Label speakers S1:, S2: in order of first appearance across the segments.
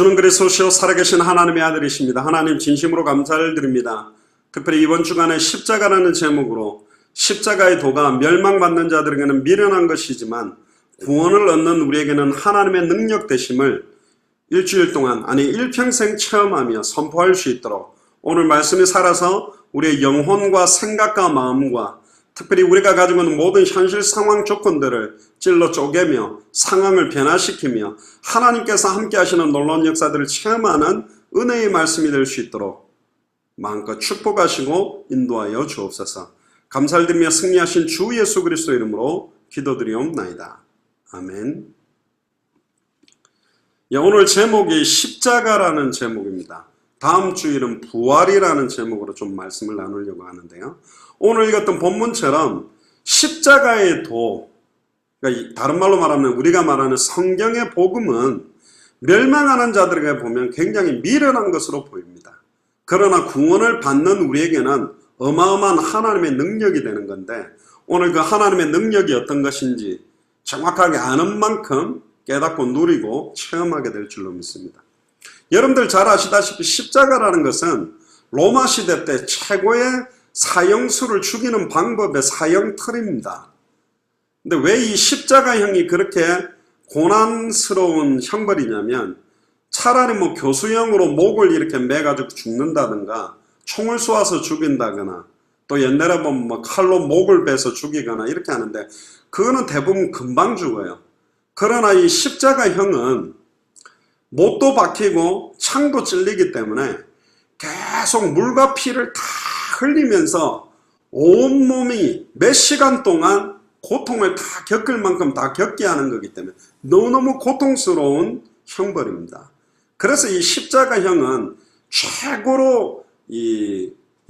S1: 주는 그리스도시요 살아계신 하나님의 아들이십니다. 하나님 진심으로 감사를 드립니다. 특별히 이번 주간에 십자가라는 제목으로 십자가의 도가 멸망받는 자들에게는 미련한 것이지만 구원을 얻는 우리에게는 하나님의 능력 되심을 일주일 동안 아니 일평생 체험하며 선포할 수 있도록 오늘 말씀이 살아서 우리의 영혼과 생각과 마음과 특별히 우리가 가지고 있는 모든 현실 상황 조건들을 찔러 쪼개며 상황을 변화시키며 하나님께서 함께 하시는 놀라운 역사들을 체험하는 은혜의 말씀이 될 수 있도록 마음껏 축복하시고 인도하여 주옵소서. 감사를 드리며 승리하신 주 예수 그리스도 이름으로 기도드리옵나이다. 아멘. 오늘 제목이 십자가라는 제목입니다. 다음 주일은 부활이라는 제목으로 좀 말씀을 나누려고 하는데요. 오늘 읽었던 본문처럼 십자가의 도, 그러니까 다른 말로 말하면 우리가 말하는 성경의 복음은 멸망하는 자들에게 보면 굉장히 미련한 것으로 보입니다. 그러나 구원을 받는 우리에게는 어마어마한 하나님의 능력이 되는 건데 오늘 그 하나님의 능력이 어떤 것인지 정확하게 아는 만큼 깨닫고 누리고 체험하게 될 줄로 믿습니다. 여러분들 잘 아시다시피 십자가라는 것은 로마 시대 때 최고의 사형수를 죽이는 방법의 사형틀입니다. 근데 왜 이 십자가형이 그렇게 고난스러운 형벌이냐면 차라리 뭐 교수형으로 목을 이렇게 매가지고 죽는다든가 총을 쏘아서 죽인다거나 또 옛날에 보면 뭐 칼로 목을 베서 죽이거나 이렇게 하는데 그거는 대부분 금방 죽어요. 그러나 이 십자가형은 못도 박히고 창도 찔리기 때문에 계속 물과 피를 다 흘리면서 온몸이 몇 시간 동안 고통을 다 겪을 만큼 다 겪게 하는 거기 때문에 너무너무 고통스러운 형벌입니다. 그래서 이 십자가형은 최고로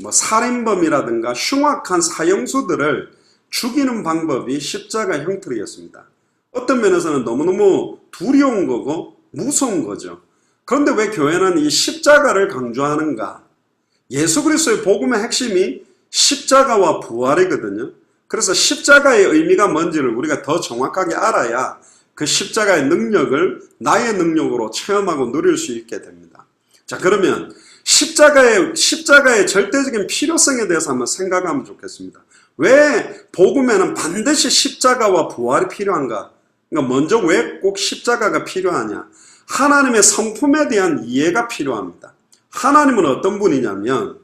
S1: 살인범이라든가 흉악한 사형수들을 죽이는 방법이 십자가 형틀이었습니다. 어떤 면에서는 너무너무 두려운 거고 무서운 거죠. 그런데 왜 교회는 이 십자가를 강조하는가? 예수 그리스도의 복음의 핵심이 십자가와 부활이거든요. 그래서 십자가의 의미가 뭔지를 우리가 더 정확하게 알아야 그 십자가의 능력을 나의 능력으로 체험하고 누릴 수 있게 됩니다. 자, 그러면 십자가의 절대적인 필요성에 대해서 한번 생각하면 좋겠습니다. 왜 복음에는 반드시 십자가와 부활이 필요한가? 그러니까 먼저 왜 꼭 십자가가 필요하냐? 하나님의 성품에 대한 이해가 필요합니다. 하나님은 어떤 분이냐면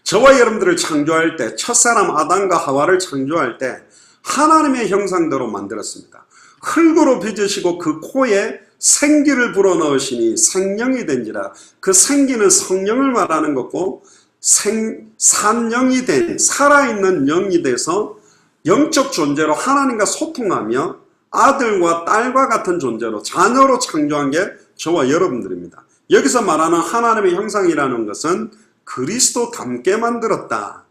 S1: 저와 여러분들을 창조할 때 첫사람 아담과 하와를 창조할 때 하나님의 형상대로 만들었습니다. 흙으로 빚으시고 그 코에 생기를 불어넣으시니 생명이 된지라. 그 생기는 성령을 말하는 거고 산영이 된 살아있는 영이 돼서 영적 존재로 하나님과 소통하며 아들과 딸과 같은 존재로 자녀로 창조한 게 저와 여러분들입니다. 여기서 말하는 하나님의 형상이라는 것은 그리스도 닮게 만들었다.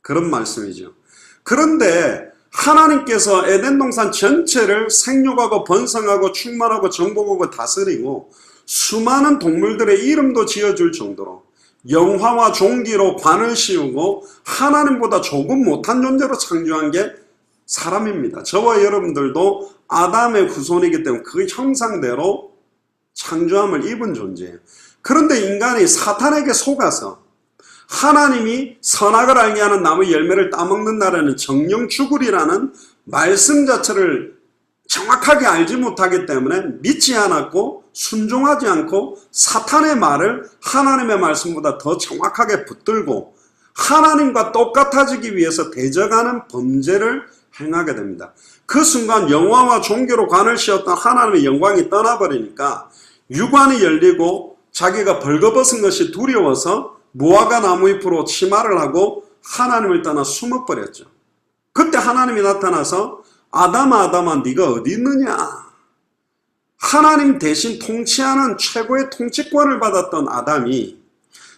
S1: 그런 말씀이죠. 그런데 하나님께서 에덴 동산 전체를 생육하고 번성하고 충만하고 정복하고 다스리고 수많은 동물들의 이름도 지어줄 정도로 영화와 종기로 관을 씌우고 하나님보다 조금 못한 존재로 창조한 게 사람입니다. 저와 여러분들도 아담의 후손이기 때문에 그 형상대로 창조함을 입은 존재예요. 그런데 인간이 사탄에게 속아서 하나님이 선악을 알게 하는 나무 열매를 따먹는 날에는 정령 죽으리라는 말씀 자체를 정확하게 알지 못하기 때문에 믿지 않았고 순종하지 않고 사탄의 말을 하나님의 말씀보다 더 정확하게 붙들고 하나님과 똑같아지기 위해서 대적하는 범죄를 행하게 됩니다. 그 순간 영화와 종교로 관을 씌웠던 하나님의 영광이 떠나버리니까 유관이 열리고 자기가 벌거벗은 것이 두려워서 무화과 나무 잎으로 치마를 하고 하나님을 떠나 숨어버렸죠. 그때 하나님이 나타나서 아담아 네가 어디 있느냐? 하나님 대신 통치하는 최고의 통치권을 받았던 아담이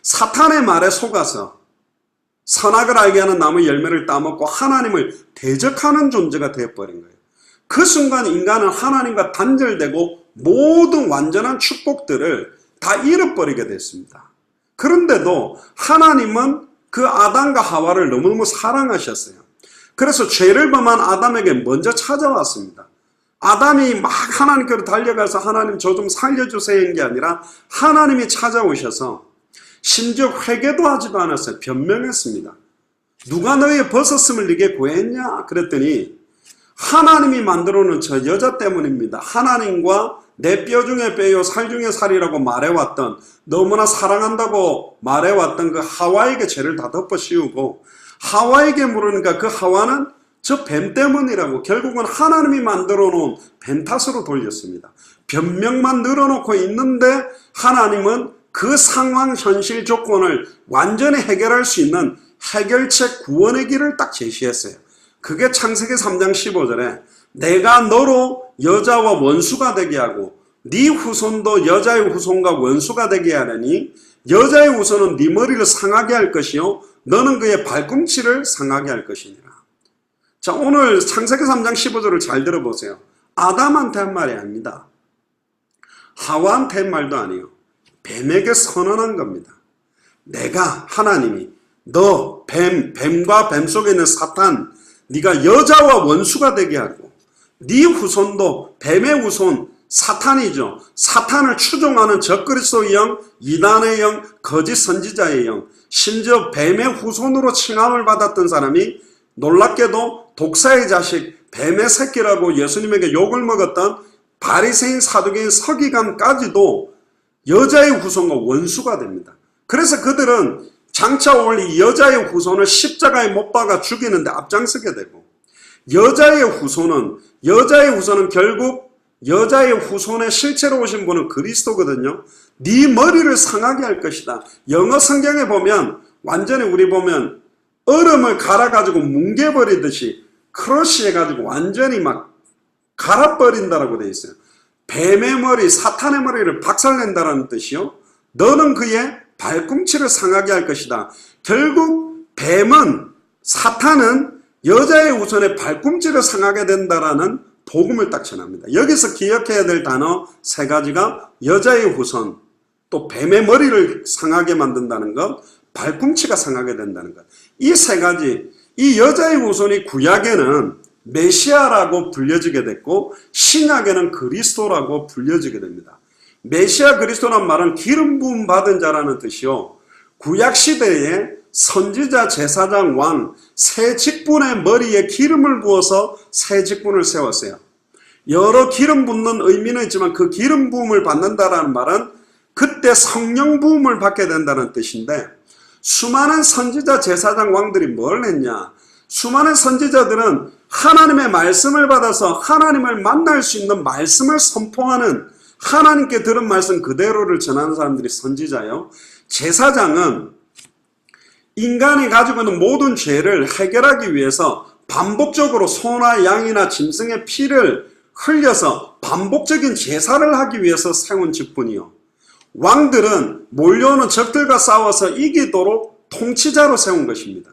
S1: 사탄의 말에 속아서 선악을 알게 하는 나무 열매를 따먹고 하나님을 대적하는 존재가 되어버린 거예요. 그 순간 인간은 하나님과 단절되고 모든 완전한 축복들을 다 잃어버리게 됐습니다. 그런데도 하나님은 그 아담과 하와를 너무너무 사랑하셨어요. 그래서 죄를 범한 아담에게 먼저 찾아왔습니다. 아담이 막 하나님께로 달려가서 하나님 저 좀 살려주세요 한 게 아니라 하나님이 찾아오셔서 심지어 회개도 하지도 않았어요. 변명했습니다. 누가 너의 벗었음을 네게 구했냐? 그랬더니 하나님이 만들어 놓은 저 여자 때문입니다. 하나님과 내 뼈 중에 뼈요 살 중에 살이라고 말해왔던, 너무나 사랑한다고 말해왔던 그 하와에게 죄를 다 덮어 씌우고, 하와에게 물으니까 그 하와는 저 뱀 때문이라고 결국은 하나님이 만들어 놓은 뱀 탓으로 돌렸습니다. 변명만 늘어놓고 있는데 하나님은 그 상황 현실 조건을 완전히 해결할 수 있는 해결책 구원의 길을 딱 제시했어요. 그게 창세기 3장 15절에 내가 너로 여자와 원수가 되게 하고 네 후손도 여자의 후손과 원수가 되게 하려니 여자의 후손은 네 머리를 상하게 할 것이요 너는 그의 발꿈치를 상하게 할 것이니라. 자, 오늘 창세기 3장 15절을 잘 들어보세요. 아담한테 한 말이 아닙니다. 하와한테 한 말도 아니에요. 뱀에게 선언한 겁니다. 내가 하나님이 너 뱀과 뱀 속에 있는 사탄, 네가 여자와 원수가 되게 하고 네 후손도 뱀의 후손 사탄이죠. 사탄을 추종하는 적그리스도의 영, 이단의 영, 거짓 선지자의 영, 심지어 뱀의 후손으로 칭함을 받았던 사람이 놀랍게도 독사의 자식 뱀의 새끼라고 예수님에게 욕을 먹었던 바리새인 사두개인 서기관까지도 여자의 후손과 원수가 됩니다. 그래서 그들은 장차 올 이 여자의 후손을 십자가에 못 박아 죽이는데 앞장서게 되고, 여자의 후손은 결국 여자의 후손의 실체로 오신 분은 그리스도거든요. 네 머리를 상하게 할 것이다. 영어 성경에 보면 완전히 우리 보면 얼음을 갈아가지고 뭉개버리듯이 크러쉬 해가지고 완전히 막 갈아버린다라고 되어 있어요. 뱀의 머리, 사탄의 머리를 박살낸다라는 뜻이요. 너는 그의 발꿈치를 상하게 할 것이다. 결국 뱀은, 사탄은 여자의 후손의 발꿈치를 상하게 된다라는 복음을 딱 전합니다. 여기서 기억해야 될 단어 세 가지가 여자의 후손, 또 뱀의 머리를 상하게 만든다는 것, 발꿈치가 상하게 된다는 것. 이 세 가지, 이 여자의 후손이 구약에는 메시아라고 불려지게 됐고 신약에는 그리스도라고 불려지게 됩니다. 메시아 그리스도란 말은 기름 부음 받은 자라는 뜻이요. 구약 시대에 선지자, 제사장, 왕 세 직분의 머리에 기름을 부어서 세 직분을 세웠어요. 여러 기름 붓는 의미는 있지만 그 기름 부음을 받는다라는 말은 그때 성령 부음을 받게 된다는 뜻인데, 수많은 선지자, 제사장, 왕들이 뭘 했냐? 수많은 선지자들은 하나님의 말씀을 받아서 하나님을 만날 수 있는 말씀을 선포하는, 하나님께 들은 말씀 그대로를 전하는 사람들이 선지자요. 제사장은 인간이 가지고 있는 모든 죄를 해결하기 위해서 반복적으로 소나 양이나 짐승의 피를 흘려서 반복적인 제사를 하기 위해서 세운 직분이요. 왕들은 몰려오는 적들과 싸워서 이기도록 통치자로 세운 것입니다.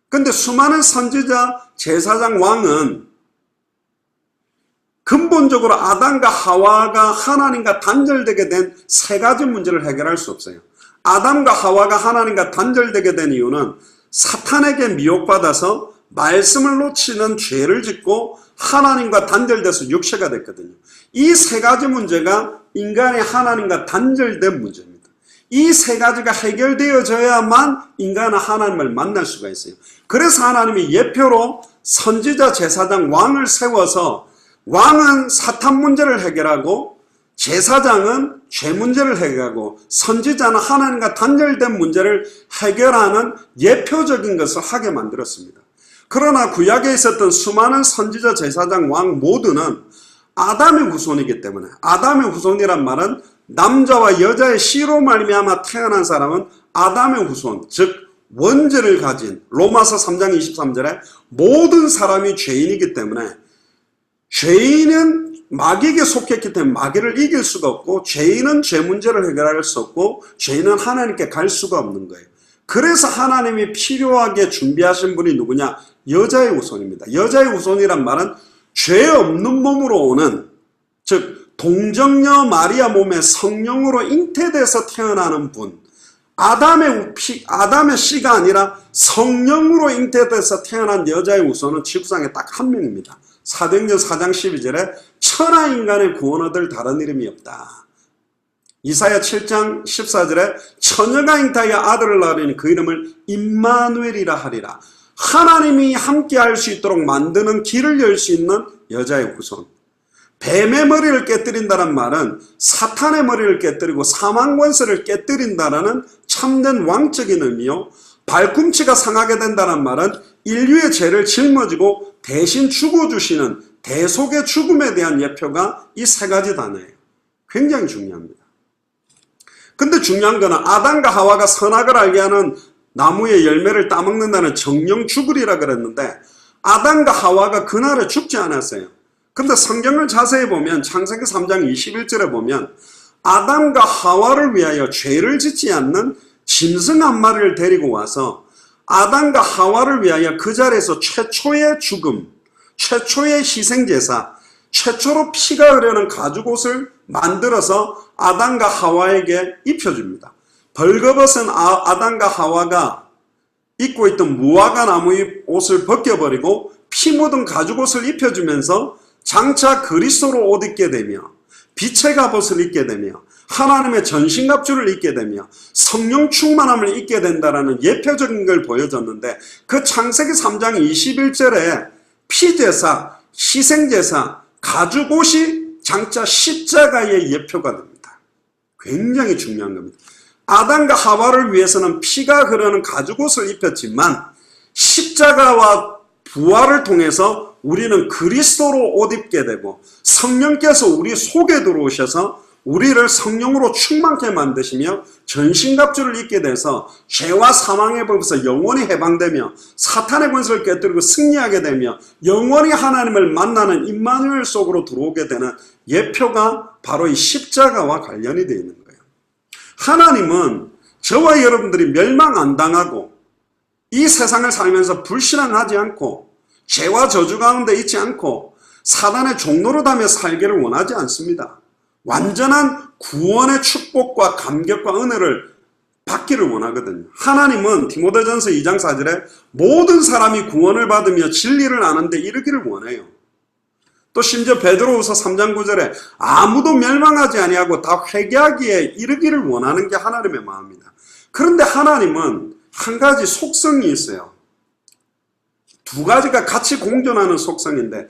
S1: 그런데 수많은 선지자, 제사장, 왕은 근본적으로 아담과 하와가 하나님과 단절되게 된 세 가지 문제를 해결할 수 없어요. 아담과 하와가 하나님과 단절되게 된 이유는 사탄에게 미혹받아서 말씀을 놓치는 죄를 짓고 하나님과 단절돼서 육체가 됐거든요. 이 세 가지 문제가 인간이 하나님과 단절된 문제입니다. 이 세 가지가 해결되어져야만 인간은 하나님을 만날 수가 있어요. 그래서 하나님이 예표로 선지자, 제사장, 왕을 세워서 왕은 사탄 문제를 해결하고 제사장은 죄 문제를 해결하고 선지자는 하나님과 단절된 문제를 해결하는 예표적인 것을 하게 만들었습니다. 그러나 구약에 있었던 수많은 선지자, 제사장, 왕 모두는 아담의 후손이기 때문에, 아담의 후손이란 말은 남자와 여자의 씨로 말미암아 태어난 사람은 아담의 후손, 즉 원죄를 가진, 로마서 3장 23절에 모든 사람이 죄인이기 때문에 죄인은 마귀에게 속했기 때문에 마귀를 이길 수가 없고, 죄인은 죄 문제를 해결할 수 없고, 죄인은 하나님께 갈 수가 없는 거예요. 그래서 하나님이 필요하게 준비하신 분이 누구냐? 여자의 후손입니다. 여자의 후손이란 말은 죄 없는 몸으로 오는, 즉 동정녀 마리아 몸에 성령으로 잉태돼서 태어나는 분, 아담의 씨가 아니라 성령으로 잉태돼서 태어난 여자의 후손은 지구상에 딱 한 명입니다. 사도행전 4장 12절에 천하 인간의 구원 얻을 다른 이름이 없다. 이사야 7장 14절에 처녀가 잉타하여 아들을 낳으리니 그 이름을 임마누엘이라 하리라. 하나님이 함께 할 수 있도록 만드는 길을 열 수 있는 여자의 후손. 뱀의 머리를 깨뜨린다는 말은 사탄의 머리를 깨뜨리고 사망 권세를 깨뜨린다는 참된 왕적인 의미요, 발꿈치가 상하게 된다는 말은 인류의 죄를 짊어지고 대신 죽어주시는 대속의 죽음에 대한 예표가 이 세 가지 단어예요. 굉장히 중요합니다. 근데 중요한 거는 아담과 하와가 선악을 알게 하는 나무의 열매를 따먹는다는 정령 죽으리라 그랬는데 아담과 하와가 그날에 죽지 않았어요. 근데 성경을 자세히 보면 창세기 3장 21절에 보면 아담과 하와를 위하여 죄를 짓지 않는 짐승 한 마리를 데리고 와서 아담과 하와를 위하여 그 자리에서 최초의 죽음, 최초의 희생제사, 최초로 피가 흐르는 가죽옷을 만들어서 아담과 하와에게 입혀줍니다. 벌거벗은 아담과 하와가 입고 있던 무화과 나무의 옷을 벗겨버리고 피 묻은 가죽옷을 입혀주면서 장차 그리스도로 옷 입게 되며 빛의 갑옷을 입게 되며 하나님의 전신갑주를 입게 되며 성령 충만함을 입게 된다는 예표적인 걸 보여줬는데 그 창세기 3장 21절에 피제사, 희생제사, 가죽옷이 장차 십자가의 예표가 됩니다. 굉장히 중요한 겁니다. 아담과 하와를 위해서는 피가 흐르는 가죽옷을 입혔지만 십자가와 부활을 통해서 우리는 그리스도로 옷 입게 되고 성령께서 우리 속에 들어오셔서 우리를 성령으로 충만케 만드시며 전신갑주를 입게 돼서 죄와 사망의 법에서 영원히 해방되며 사탄의 권세를 깨뜨리고 승리하게 되며 영원히 하나님을 만나는 임마누엘 속으로 들어오게 되는 예표가 바로 이 십자가와 관련이 되어 있는 거예요. 하나님은 저와 여러분들이 멸망 안 당하고 이 세상을 살면서 불신앙하지 않고 죄와 저주 가운데 있지 않고 사단의 종로로 다며 살기를 원하지 않습니다. 완전한 구원의 축복과 감격과 은혜를 받기를 원하거든요. 하나님은 디모데전서 2장 4절에 모든 사람이 구원을 받으며 진리를 아는 데 이르기를 원해요. 또 심지어 베드로후서 3장 9절에 아무도 멸망하지 아니하고 다 회개하기에 이르기를 원하는 게 하나님의 마음입니다. 그런데 하나님은 한 가지 속성이 있어요. 두 가지가 같이 공존하는 속성인데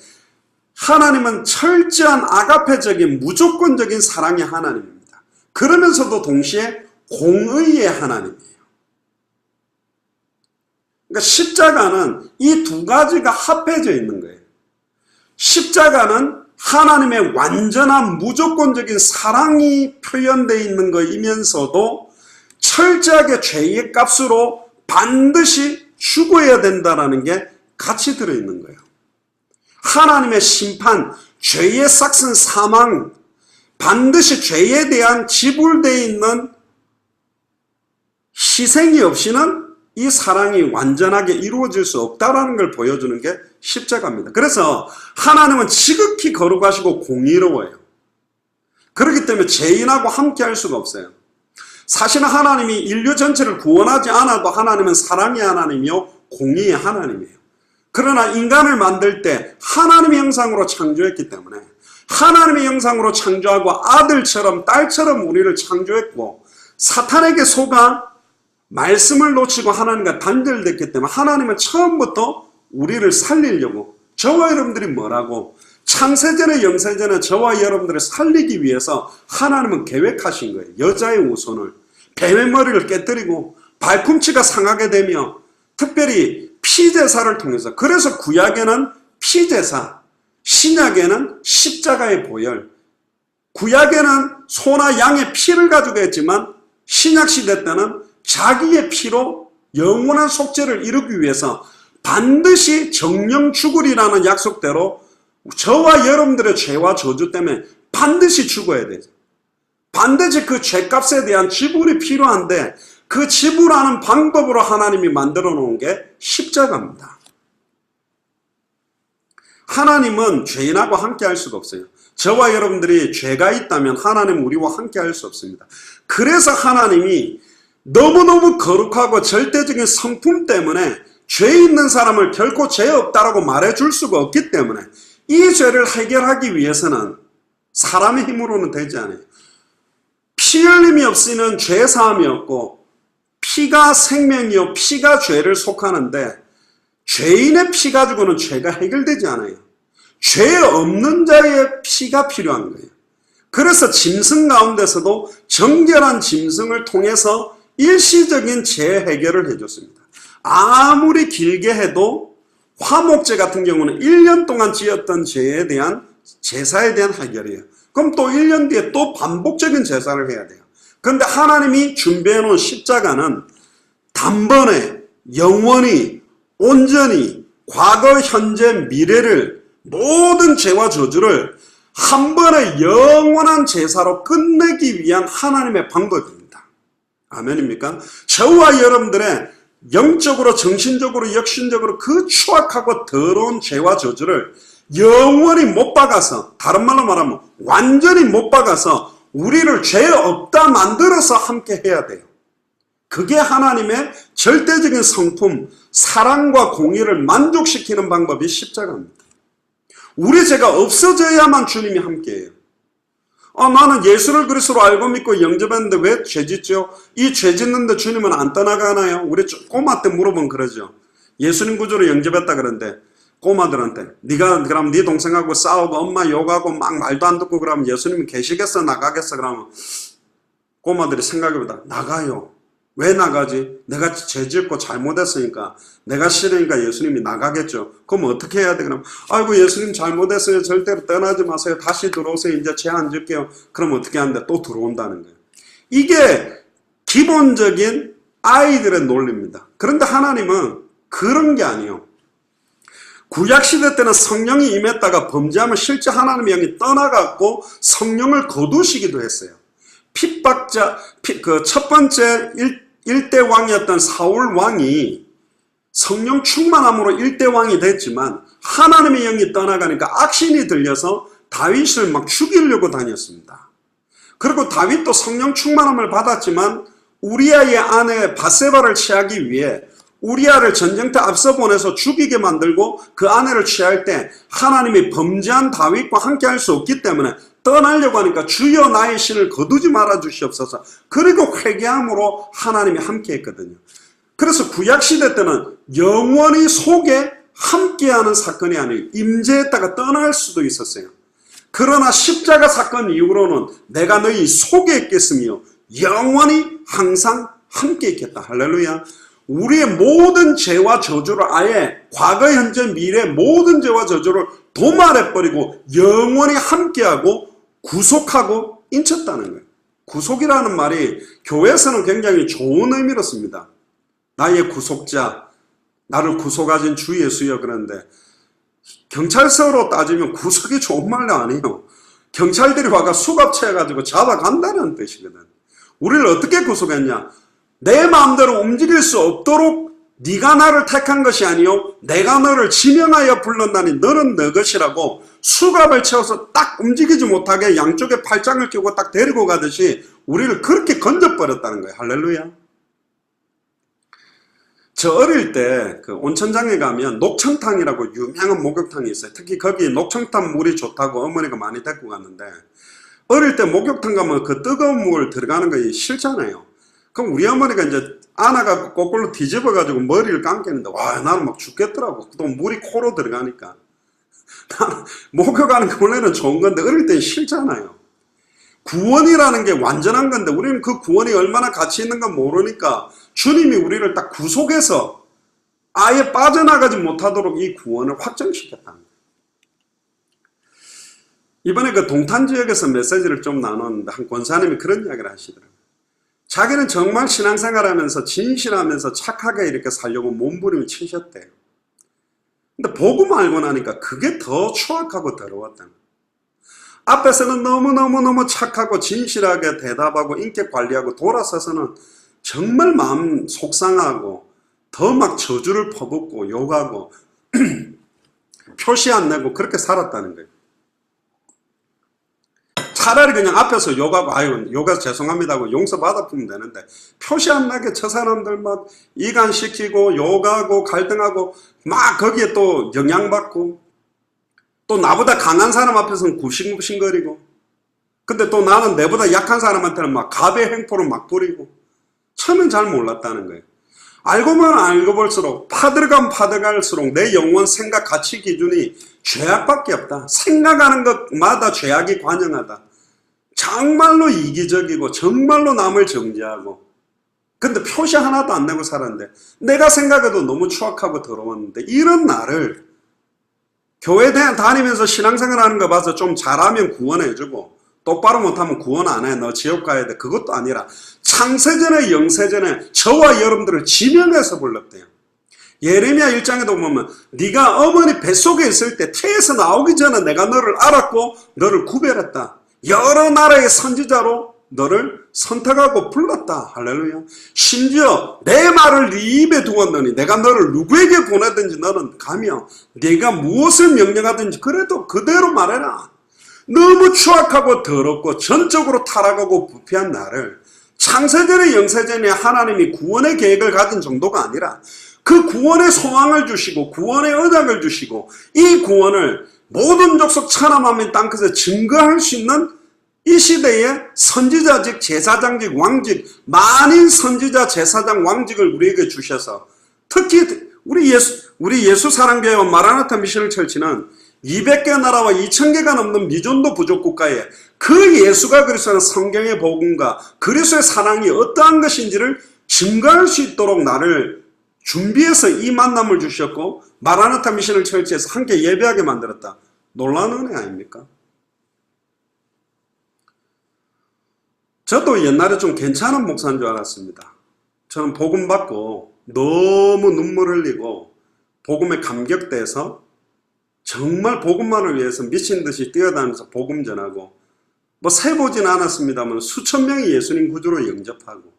S1: 하나님은 철저한 아가페적인 무조건적인 사랑의 하나님입니다. 그러면서도 동시에 공의의 하나님이에요. 그러니까 십자가는 이 두 가지가 합해져 있는 거예요. 십자가는 하나님의 완전한 무조건적인 사랑이 표현되어 있는 것이면서도 철저하게 죄의 값으로 반드시 죽어야 된다는 게 같이 들어있는 거예요. 하나님의 심판, 죄의 싹슨 사망, 반드시 죄에 대한 지불되어 있는 희생이 없이는 이 사랑이 완전하게 이루어질 수 없다는 걸 보여주는 게 십자가입니다. 그래서 하나님은 지극히 거룩하시고 공의로워요. 그렇기 때문에 죄인하고 함께 할 수가 없어요. 사실은 하나님이 인류 전체를 구원하지 않아도 하나님은 사랑의 하나님이요 공의의 하나님이에요. 그러나 인간을 만들 때 하나님의 형상으로 창조했기 때문에 하나님의 형상으로 창조하고 아들처럼 딸처럼 우리를 창조했고 사탄에게 속아 말씀을 놓치고 하나님과 단절됐기 때문에 하나님은 처음부터 우리를 살리려고 저와 여러분들이 뭐라고 창세전에 영세전에 저와 여러분들을 살리기 위해서 하나님은 계획하신 거예요. 여자의 우손을 뱀의 머리를 깨뜨리고 발꿈치가 상하게 되며 특별히 피제사를 통해서 그래서 구약에는 피제사, 신약에는 십자가의 보혈, 구약에는 소나 양의 피를 가지고 했지만 신약시대 때는 자기의 피로 영원한 속죄를 이루기 위해서 반드시 정령 죽으리라는 약속대로 저와 여러분들의 죄와 저주 때문에 반드시 죽어야 되죠. 반드시 그 죄값에 대한 지불이 필요한데 그 지불하는 방법으로 하나님이 만들어 놓은 게 십자가입니다. 하나님은 죄인하고 함께 할 수가 없어요. 저와 여러분들이 죄가 있다면 하나님은 우리와 함께 할 수 없습니다. 그래서 하나님이 너무너무 거룩하고 절대적인 성품 때문에 죄 있는 사람을 결코 죄 없다라고 말해줄 수가 없기 때문에 이 죄를 해결하기 위해서는 사람의 힘으로는 되지 않아요. 피 흘림이 없이는 죄 사함이 없고, 피가 생명이요 피가 죄를 속하는데, 죄인의 피 가지고는 죄가 해결되지 않아요. 죄 없는 자의 피가 필요한 거예요. 그래서 짐승 가운데서도 정결한 짐승을 통해서 일시적인 죄 해결을 해줬습니다. 아무리 길게 해도 화목제 같은 경우는 1년 동안 지었던 죄에 대한 제사에 대한 해결이에요. 그럼 또 1년 뒤에 또 반복적인 제사를 해야 돼요. 그런데 하나님이 준비해 놓은 십자가는 단번에 영원히 온전히 과거, 현재, 미래를 모든 죄와 저주를 한 번의 영원한 제사로 끝내기 위한 하나님의 방법입니다. 아멘입니까? 저와 여러분들의 영적으로, 정신적으로, 육신적으로 그 추악하고 더러운 죄와 저주를 영원히 못 박아서, 다른 말로 말하면 완전히 못 박아서 우리를 죄 없다 만들어서 함께 해야 돼요. 그게 하나님의 절대적인 성품, 사랑과 공의를 만족시키는 방법이 십자가입니다. 우리 죄가 없어져야만 주님이 함께해요. 나는 예수를 그리스도로 알고 믿고 영접했는데 왜 죄 짓죠? 이 죄 짓는데 주님은 안 떠나가나요? 우리 꼬마 때 물어보면 그러죠. 예수님 구주로 영접했다 그러는데 꼬마들한테 네가 그럼 네 동생하고 싸우고 엄마 욕하고 막 말도 안 듣고 그러면 예수님이 계시겠어 나가겠어? 그러면 꼬마들이 생각해보다 나가요. 왜 나가지? 내가 죄 짓고 잘못했으니까, 내가 싫으니까 예수님이 나가겠죠. 그럼 어떻게 해야 돼? 그럼 아이고 예수님 잘못했어요. 절대로 떠나지 마세요. 다시 들어오세요. 이제 죄 안 질게요. 그럼 어떻게 하는데 또 들어온다는 거예요. 이게 기본적인 아이들의 논리입니다. 그런데 하나님은 그런 게 아니에요. 구약시대 때는 성령이 임했다가 범죄하면 실제 하나님의 영이 떠나갔고 성령을 거두시기도 했어요. 핍박자, 그 첫 번째 일대 왕이었던 사울 왕이 성령 충만함으로 일대 왕이 됐지만 하나님의 영이 떠나가니까 악신이 들려서 다윗을 막 죽이려고 다녔습니다. 그리고 다윗도 성령 충만함을 받았지만 우리아의 아내 바세바를 취하기 위해 우리아를 전쟁터 앞서 보내서 죽이게 만들고 그 아내를 취할 때 하나님이 범죄한 다윗과 함께 할 수 없기 때문에 떠나려고 하니까 주여 나의 신을 거두지 말아 주시옵소서. 그리고 회개함으로 하나님이 함께 했거든요. 그래서 구약시대 때는 영원히 속에 함께하는 사건이 아니에요. 임재했다가 떠날 수도 있었어요. 그러나 십자가 사건 이후로는 내가 너희 속에 있겠으며 영원히 항상 함께 있겠다. 할렐루야. 우리의 모든 죄와 저주를 아예 과거, 현재, 미래 모든 죄와 저주를 도말해버리고 영원히 함께하고 구속하고 인쳤다는 거예요. 구속이라는 말이 교회에서는 굉장히 좋은 의미로 씁니다. 나의 구속자, 나를 구속하신 주 예수여. 그런데 경찰서로 따지면 구속이 좋은 말도 아니에요. 경찰들이 와가 수갑채가지고 잡아간다는 뜻이거든. 우리를 어떻게 구속했냐? 내 마음대로 움직일 수 없도록 네가 나를 택한 것이 아니요 내가 너를 지명하여 불렀나니 너는 너 것이라고 수갑을 채워서 딱 움직이지 못하게 양쪽에 팔짱을 끼고 딱 데리고 가듯이 우리를 그렇게 건져버렸다는 거예요. 할렐루야. 저 어릴 때 그 온천장에 가면 녹청탕이라고 유명한 목욕탕이 있어요. 특히 거기 녹청탕 물이 좋다고 어머니가 많이 데리고 갔는데 어릴 때 목욕탕 가면 그 뜨거운 물 들어가는 거 싫잖아요. 그럼 우리 어머니가 이제 안아가지고 거꾸로 뒤집어가지고 머리를 감겠는데 와 나는 막 죽겠더라고. 또 물이 코로 들어가니까. 나는 목욕하는 게 원래는 좋은 건데 어릴 땐 싫잖아요. 구원이라는 게 완전한 건데 우리는 그 구원이 얼마나 가치 있는 건 모르니까 주님이 우리를 딱 구속해서 아예 빠져나가지 못하도록 이 구원을 확정시켰다는 거예요. 이번에 그 동탄 지역에서 메시지를 좀 나눴는데 한 권사님이 그런 이야기를 하시더라고요. 자기는 정말 신앙생활하면서 진실하면서 착하게 이렇게 살려고 몸부림을 치셨대요. 근데 복음 알고 나니까 그게 더 추악하고 더러웠다는 거예요. 앞에서는 너무너무 착하고 진실하게 대답하고 인격 관리하고 돌아서서는 정말 마음 속상하고 더 막 저주를 퍼붓고 욕하고 표시 안 내고 그렇게 살았다는 거예요. 차라리 그냥 앞에서 욕하고 아유 욕해서 죄송합니다 하고 용서받아 보면 되는데 표시 안 나게 저 사람들 막 이간시키고 욕하고 갈등하고 막 거기에 또 영향받고 또 나보다 강한 사람 앞에서는 굽신굽신거리고, 근데 또 나는 내보다 약한 사람한테는 막 갑의 행포를 막 부리고. 처음엔 잘 몰랐다는 거예요. 알고만 알고 볼수록 파들어가면 파들어갈수록 내 영혼, 생각, 가치 기준이 죄악밖에 없다. 생각하는 것마다 죄악이 관영하다. 정말로 이기적이고 정말로 남을 정죄하고, 근데 표시 하나도 안 내고 살았는데 내가 생각해도 너무 추악하고 더러웠는데, 이런 나를 교회 다니면서 신앙생활 하는 거 봐서 좀 잘하면 구원해주고 똑바로 못하면 구원 안 해, 너 지옥 가야 돼, 그것도 아니라 창세전에 영세전에 저와 여러분들을 지명해서 불렀대요. 예레미야 1장에도 보면 네가 어머니 뱃속에 있을 때 태에서 나오기 전에 내가 너를 알았고 너를 구별했다. 여러 나라의 선지자로 너를 선택하고 불렀다. 할렐루야. 심지어 내 말을 네 입에 두었느니 내가 너를 누구에게 보내든지 너는 가며 네가 무엇을 명령하든지 그래도 그대로 말해라. 너무 추악하고 더럽고 전적으로 타락하고 부패한 나를 창세전에 영세전에 하나님이 구원의 계획을 가진 정도가 아니라 그 구원의 소망을 주시고 구원의 언약을 주시고 이 구원을 모든 족속 천하만민 땅끝에 증거할 수 있는 이 시대의 선지자직, 제사장직, 왕직, 만인 선지자, 제사장, 왕직을 우리에게 주셔서, 특히 우리 예수 사랑교회와 마라나타 미션을 철치는 200개 나라와 2000개가 넘는 미전도 부족 국가에 그 예수가 그리스도는 성경의 복음과 그리스도의 사랑이 어떠한 것인지를 증거할 수 있도록 나를 준비해서 이 만남을 주셨고 마라나타 미션을 철치해서 함께 예배하게 만들었다. 놀라운 은혜 아닙니까? 저도 옛날에 좀 괜찮은 목사인 줄 알았습니다. 저는 복음 받고 너무 눈물 흘리고 복음에 감격돼서 정말 복음만을 위해서 미친 듯이 뛰어다니면서 복음 전하고, 뭐 세보진 않았습니다만 수천 명이 예수님 구주로 영접하고,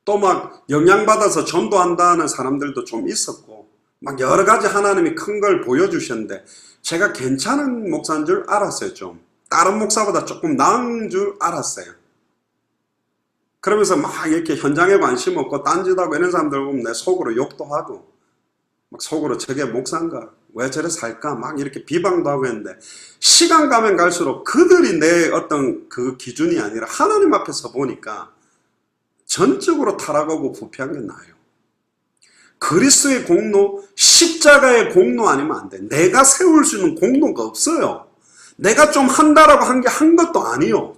S1: 또 막 영향받아서 전도한다는 사람들도 좀 있었고, 막 여러 가지 하나님이 큰 걸 보여주셨는데 제가 괜찮은 목사인 줄 알았어요. 좀 다른 목사보다 조금 나은 줄 알았어요. 그러면서 막 이렇게 현장에 관심 없고 딴짓하고 이런 사람들 보면 내 속으로 욕도 하고, 막 속으로 저게 목사인가? 왜 저래 살까? 막 이렇게 비방도 하고 했는데, 시간 가면 갈수록 그들이 내 어떤 그 기준이 아니라 하나님 앞에서 보니까 전적으로 타락하고 부패한 게 나아요. 그리스도의 공로, 십자가의 공로 아니면 안 돼. 내가 세울 수 있는 공로가 없어요. 내가 좀 한다라고 한 게 한 것도 아니요.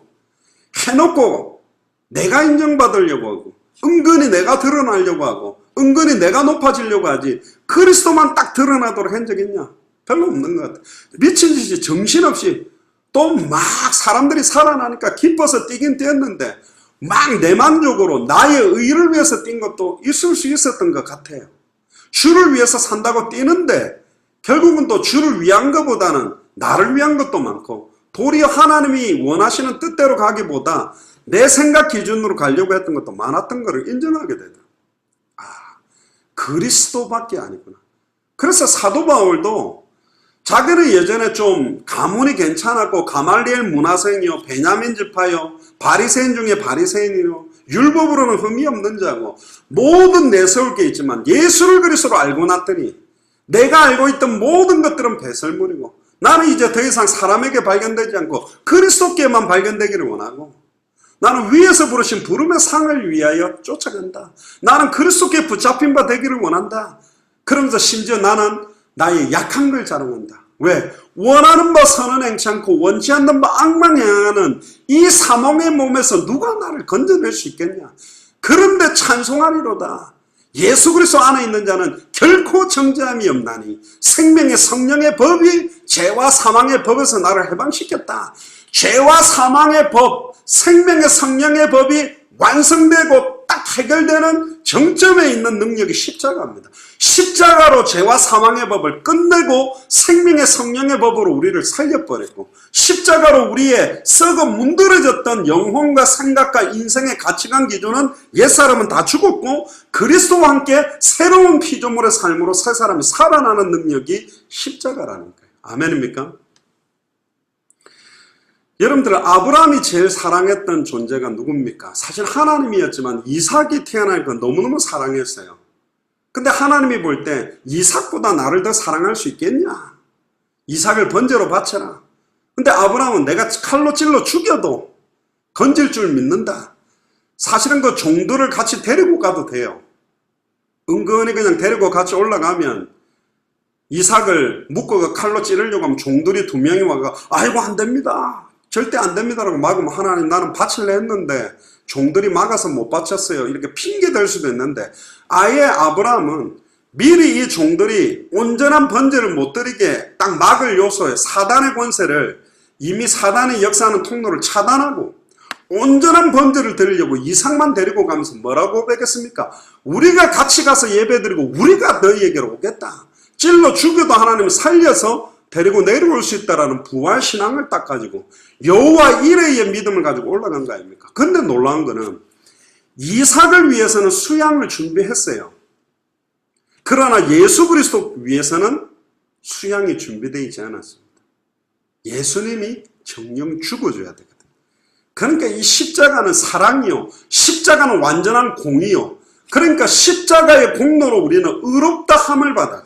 S1: 해놓고 내가 인정받으려고 하고, 은근히 내가 드러나려고 하고, 은근히 내가 높아지려고 하지, 그리스도만 딱 드러나도록 한 적 있냐? 별로 없는 것 같아. 미친 짓이 정신없이 또 막 사람들이 살아나니까 기뻐서 뛰긴 뛰었는데 막 내만족으로 나의 의를 위해서 뛴 것도 있을 수 있었던 것 같아요. 주를 위해서 산다고 뛰는데 결국은 또 주를 위한 것보다는 나를 위한 것도 많고, 도리어 하나님이 원하시는 뜻대로 가기보다 내 생각 기준으로 가려고 했던 것도 많았던 것을 인정하게 되더라. 그리스도밖에 아니구나. 그래서 사도 바울도 자기는 예전에 좀 가문이 괜찮았고 가말리엘 문화생이요, 베냐민 지파요, 바리새인 중에 바리새인이요, 율법으로는 흠이 없는 자고 모든 내세울 게 있지만 예수를 그리스도로 알고 났더니 내가 알고 있던 모든 것들은 배설물이고 나는 이제 더 이상 사람에게 발견되지 않고 그리스도께만 발견되기를 원하고, 나는 위에서 부르신 부름의 상을 위하여 쫓아간다. 나는 그리스도께 붙잡힌 바 되기를 원한다. 그러면서 심지어 나는 나의 약한 걸 자랑한다. 왜? 원하는 바 선은 행치 않고 원치 않는 바 악만 행하는 이 사망의 몸에서 누가 나를 건져낼 수 있겠냐? 그런데 찬송하리로다. 예수 그리스도 안에 있는 자는 결코 정죄함이 없나니 생명의 성령의 법이 죄와 사망의 법에서 나를 해방시켰다. 죄와 사망의 법, 생명의 성령의 법이 완성되고 딱 해결되는 정점에 있는 능력이 십자가입니다. 십자가로 죄와 사망의 법을 끝내고 생명의 성령의 법으로 우리를 살려버렸고, 십자가로 우리의 썩어 문드러졌던 영혼과 생각과 인생의 가치관 기준은 옛사람은 다 죽었고 그리스도와 함께 새로운 피조물의 삶으로 새 사람이 살아나는 능력이 십자가라는 거예요. 아멘입니까? 여러분들, 아브라함이 제일 사랑했던 존재가 누굽니까? 사실 하나님이었지만 이삭이 태어나니까 너무너무 사랑했어요. 근데 하나님이 볼 때 이삭보다 나를 더 사랑할 수 있겠냐? 이삭을 번제로 바쳐라. 근데 아브라함은 내가 칼로 찔러 죽여도 건질 줄 믿는다. 사실은 그 종들을 같이 데리고 가도 돼요. 은근히 그냥 데리고 같이 올라가면 이삭을 묶어가 칼로 찌르려고 하면 종들이 2명이 와가 아이고 안 됩니다. 절대 안 됩니다라고 막으면 하나님 나는 바칠래 했는데 종들이 막아서 못 바쳤어요. 이렇게 핑계 댈 수도 있는데 아예 아브라함은 미리 이 종들이 온전한 번제를 못 드리게 딱 막을 요소에 사단의 권세를 이미 사단이 역사하는 통로를 차단하고 온전한 번제를 드리려고 이삭만 데리고 가면서 뭐라고 고백했습니까? 우리가 같이 가서 예배드리고 우리가 너희에게로 오겠다. 찔러 죽여도 하나님이 살려서 데리고 내려올 수 있다라는 부활신앙을 딱 가지고 여호와 이레의 믿음을 가지고 올라간 거 아닙니까? 근데 놀라운 거는 이삭을 위해서는 수양을 준비했어요. 그러나 예수 그리스도 위해서는 수양이 준비되어 있지 않았습니다. 예수님이 정령 죽어줘야 되거든요. 그러니까 이 십자가는 사랑이요. 십자가는 완전한 공이요. 그러니까 십자가의 공로로 우리는 의롭다 함을 받아요.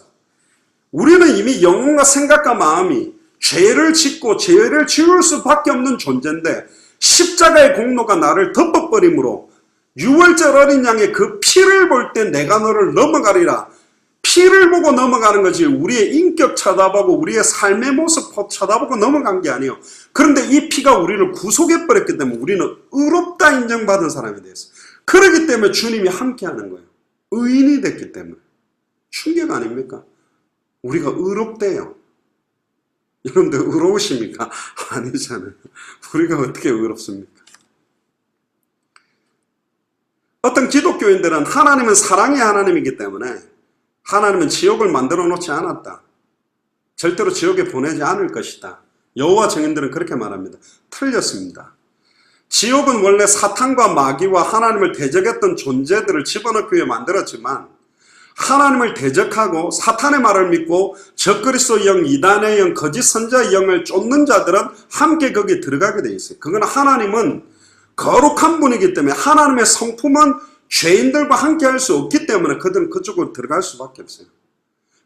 S1: 우리는 이미 영혼과 생각과 마음이 죄를 짓고 죄를 지을 수밖에 없는 존재인데 십자가의 공로가 나를 덮어버림으로 6월절 어린 양의 그 피를 볼 때 내가 너를 넘어가리라. 피를 보고 넘어가는 거지 우리의 인격 쳐다보고 우리의 삶의 모습 쳐다보고 넘어간 게 아니에요. 그런데 이 피가 우리를 구속해버렸기 때문에 우리는 의롭다 인정받은 사람이 됐어요. 그렇기 때문에 주님이 함께하는 거예요. 의인이 됐기 때문에. 충격 아닙니까? 우리가 의롭대요. 여러분들 의로우십니까? 아니잖아요. 우리가 어떻게 의롭습니까? 어떤 기독교인들은 하나님은 사랑의 하나님이기 때문에 하나님은 지옥을 만들어 놓지 않았다. 절대로 지옥에 보내지 않을 것이다. 여호와 증인들은 그렇게 말합니다. 틀렸습니다. 지옥은 원래 사탄과 마귀와 하나님을 대적했던 존재들을 집어넣기 위해 만들었지만 하나님을 대적하고 사탄의 말을 믿고 적그리스도 영, 이단의 영, 거짓 선자의 영을 쫓는 자들은 함께 거기에 들어가게 돼 있어요. 그건 하나님은 거룩한 분이기 때문에 하나님의 성품은 죄인들과 함께 할 수 없기 때문에 그들은 그쪽으로 들어갈 수밖에 없어요.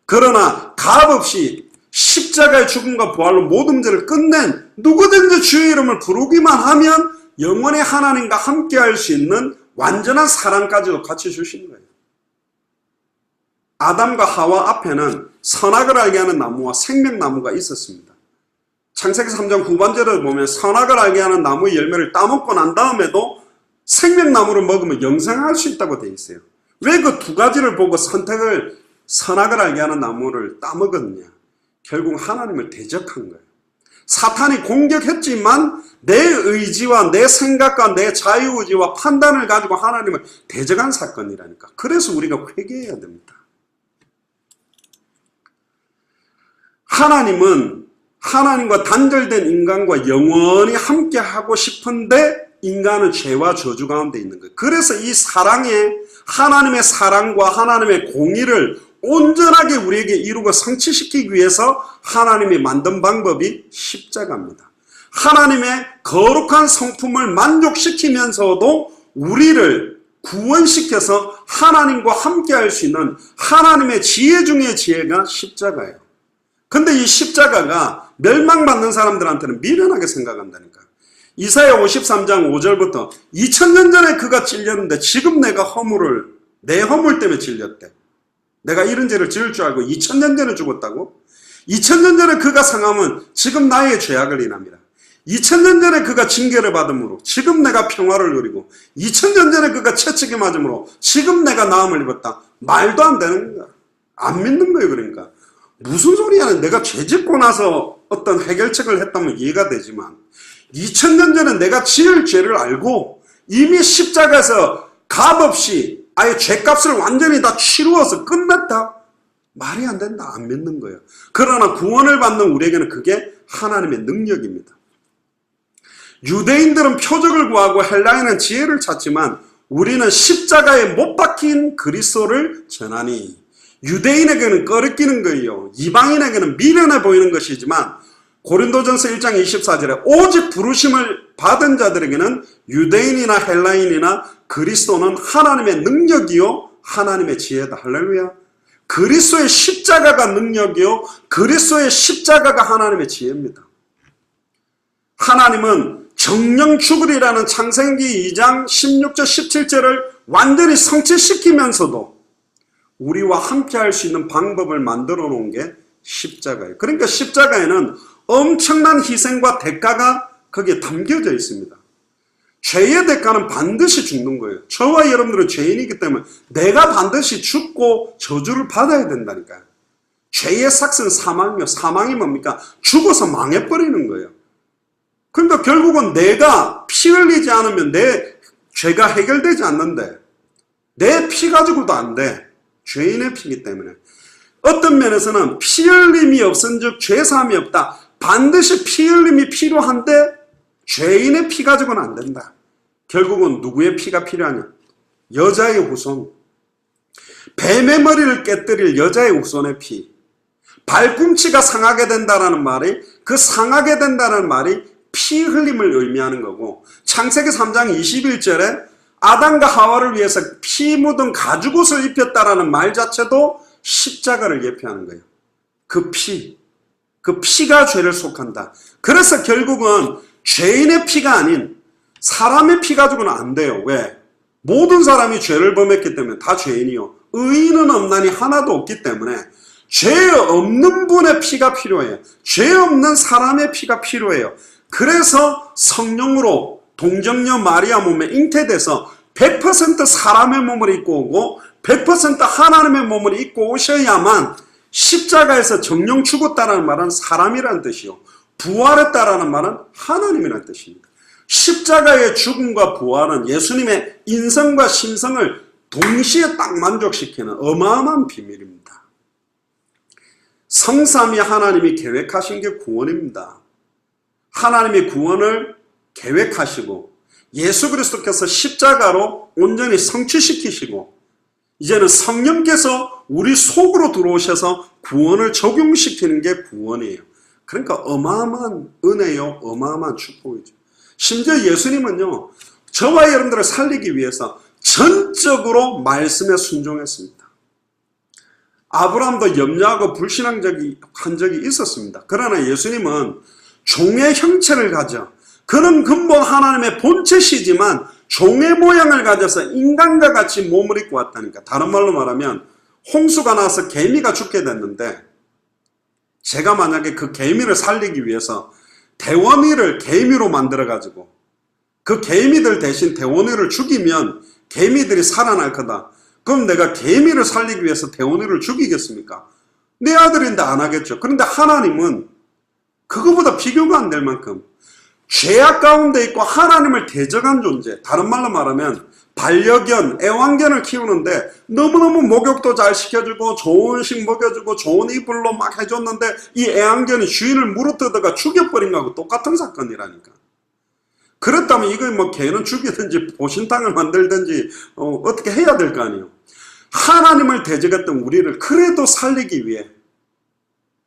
S1: 그러나 값없이 십자가의 죽음과 부활로 모든 문제를 끝낸 누구든지 주의 이름을 부르기만 하면 영원히 하나님과 함께 할 수 있는 완전한 사랑까지도 같이 주신 거예요. 아담과 하와 앞에는 선악을 알게 하는 나무와 생명나무가 있었습니다. 창세기 3장 후반절을 보면 선악을 알게 하는 나무의 열매를 따먹고 난 다음에도 생명나무를 먹으면 영생할 수 있다고 되어 있어요. 왜 그 두 가지를 보고 선택을 선악을 알게 하는 나무를 따먹었느냐? 결국 하나님을 대적한 거예요. 사탄이 공격했지만 내 의지와 내 생각과 내 자유의지와 판단을 가지고 하나님을 대적한 사건이라니까. 그래서 우리가 회개해야 됩니다. 하나님은 하나님과 단절된 인간과 영원히 함께 하고 싶은데 인간은 죄와 저주 가운데 있는 거예요. 그래서 이 하나님의 사랑과 하나님의 공의를 온전하게 우리에게 이루고 성취시키기 위해서 하나님이 만든 방법이 십자가입니다. 하나님의 거룩한 성품을 만족시키면서도 우리를 구원시켜서 하나님과 함께 할 수 있는 하나님의 지혜 중의 지혜가 십자가예요. 근데 이 십자가가 멸망받는 사람들한테는 미련하게 생각한다니까. 이사야 53장 5절부터 2000년 전에 그가 찔렸는데 지금 내가 내 허물 때문에 찔렸대. 내가 이런 죄를 지을 줄 알고 2000년 전에 죽었다고? 2000년 전에 그가 상함은 지금 나의 죄악을 인합니다. 2000년 전에 그가 징계를 받음으로 지금 내가 평화를 누리고 2000년 전에 그가 채찍에 맞음으로 지금 내가 나음을 입었다. 말도 안 되는 거야. 안 믿는 거예요. 그러니까 무슨 소리야. 내가 죄 짓고 나서 어떤 해결책을 했다면 이해가 되지만 2000년 전에 내가 지을 죄를 알고 이미 십자가에서 값없이 아예 죄값을 완전히 다 치루어서 끝냈다. 말이 안 된다. 안 믿는 거예요. 그러나 구원을 받는 우리에게는 그게 하나님의 능력입니다. 유대인들은 표적을 구하고 헬라인은 지혜를 찾지만 우리는 십자가에 못 박힌 그리스도를 전하니 유대인에게는 꺼리끼는 거예요. 이방인에게는 미련해 보이는 것이지만 고린도전서 1장 24절에 오직 부르심을 받은 자들에게는 유대인이나 헬라인이나 그리스도는 하나님의 능력이요 하나님의 지혜다. 할렐루야. 그리스도의 십자가가 능력이요, 그리스도의 십자가가 하나님의 지혜입니다. 하나님은 정령 죽으리라는 창세기 2장 16절 17절을 완전히 성취시키면서도 우리와 함께 할 수 있는 방법을 만들어 놓은 게 십자가예요. 그러니까 십자가에는 엄청난 희생과 대가가 거기에 담겨져 있습니다. 죄의 대가는 반드시 죽는 거예요. 저와 여러분들은 죄인이기 때문에 내가 반드시 죽고 저주를 받아야 된다니까요. 죄의 삭은 사망이요. 사망이 뭡니까? 죽어서 망해버리는 거예요. 그러니까 결국은 내가 피 흘리지 않으면 내 죄가 해결되지 않는데 내 피 가지고도 안 돼. 죄인의 피이기 때문에. 어떤 면에서는 피 흘림이 없은즉 죄사함이 없다. 반드시 피 흘림이 필요한데 죄인의 피 가지고는 안 된다. 결국은 누구의 피가 필요하냐? 여자의 후손. 뱀의 머리를 깨뜨릴 여자의 후손의 피. 발꿈치가 상하게 된다는 말이, 그 상하게 된다는 말이 피 흘림을 의미하는 거고, 창세기 3장 21절에 아담과 하와를 위해서 피 묻은 가죽옷을 입혔다라는 말 자체도 십자가를 예표하는 거예요. 그 피가 죄를 속한다. 그래서 결국은 죄인의 피가 아닌 사람의 피 가지고는 안 돼요. 왜? 모든 사람이 죄를 범했기 때문에 다 죄인이요. 의인은 없나니 하나도 없기 때문에 죄 없는 분의 피가 필요해요. 죄 없는 사람의 피가 필요해요. 그래서 성령으로 동정녀 마리아 몸에 잉태돼서 100% 사람의 몸을 입고 오고 100% 하나님의 몸을 입고 오셔야만 십자가에서 정령 죽었다는 말은 사람이라는 뜻이요. 부활했다라는 말은 하나님이라는 뜻입니다. 십자가의 죽음과 부활은 예수님의 인성과 심성을 동시에 딱 만족시키는 어마어마한 비밀입니다. 성삼위 하나님이 계획하신 게 구원입니다. 하나님이 구원을 계획하시고 예수 그리스도께서 십자가로 온전히 성취시키시고 이제는 성령께서 우리 속으로 들어오셔서 구원을 적용시키는 게 구원이에요. 그러니까 어마어마한 은혜요, 어마어마한 축복이죠. 심지어 예수님은요, 저와 여러분들을 살리기 위해서 전적으로 말씀에 순종했습니다. 아브라함도 염려하고 불신한 적이 있었습니다. 그러나 예수님은 종의 형체를 가져, 그는 근본 하나님의 본체시지만 종의 모양을 가져서 인간과 같이 몸을 입고 왔다니까. 다른 말로 말하면 홍수가 나서 개미가 죽게 됐는데 제가 만약에 그 개미를 살리기 위해서 대원이를 개미로 만들어가지고 그 개미들 대신 대원이를 죽이면 개미들이 살아날 거다. 그럼 내가 개미를 살리기 위해서 대원이를 죽이겠습니까? 내 아들인데 안 하겠죠. 그런데 하나님은 그거보다 비교가 안 될 만큼 죄악 가운데 있고 하나님을 대적한 존재, 다른 말로 말하면 반려견, 애완견을 키우는데 너무너무 목욕도 잘 시켜주고 좋은 음식 먹여주고 좋은 이불로 막 해줬는데 이 애완견이 주인을 물어뜯어가 죽여버린 거하고 똑같은 사건이라니까. 그렇다면 이거 뭐 개는 죽이든지 보신탕을 만들든지 어떻게 해야 될 거 아니에요. 하나님을 대적했던 우리를 그래도 살리기 위해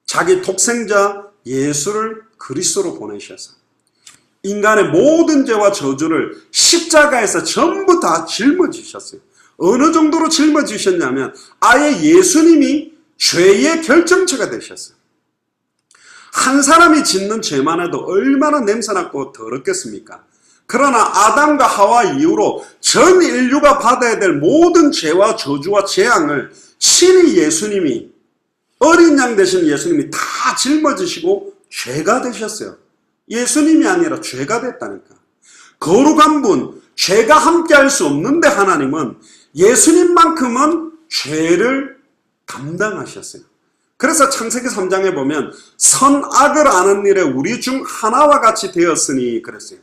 S1: 자기 독생자 예수를 그리스도로 보내셔서 인간의 모든 죄와 저주를 십자가에서 전부 다 짊어지셨어요. 어느 정도로 짊어지셨냐면 아예 예수님이 죄의 결정체가 되셨어요. 한 사람이 짓는 죄만 해도 얼마나 냄새나고 더럽겠습니까? 그러나 아담과 하와 이후로 전 인류가 받아야 될 모든 죄와 저주와 재앙을 친히 예수님이, 어린 양 되신 예수님이 다 짊어지시고 죄가 되셨어요. 예수님이 아니라 죄가 됐다니까. 거룩한 분, 죄가 함께할 수 없는데 하나님은 예수님만큼은 죄를 감당하셨어요. 그래서 창세기 3장에 보면 선악을 아는 일에 우리 중 하나와 같이 되었으니 그랬어요.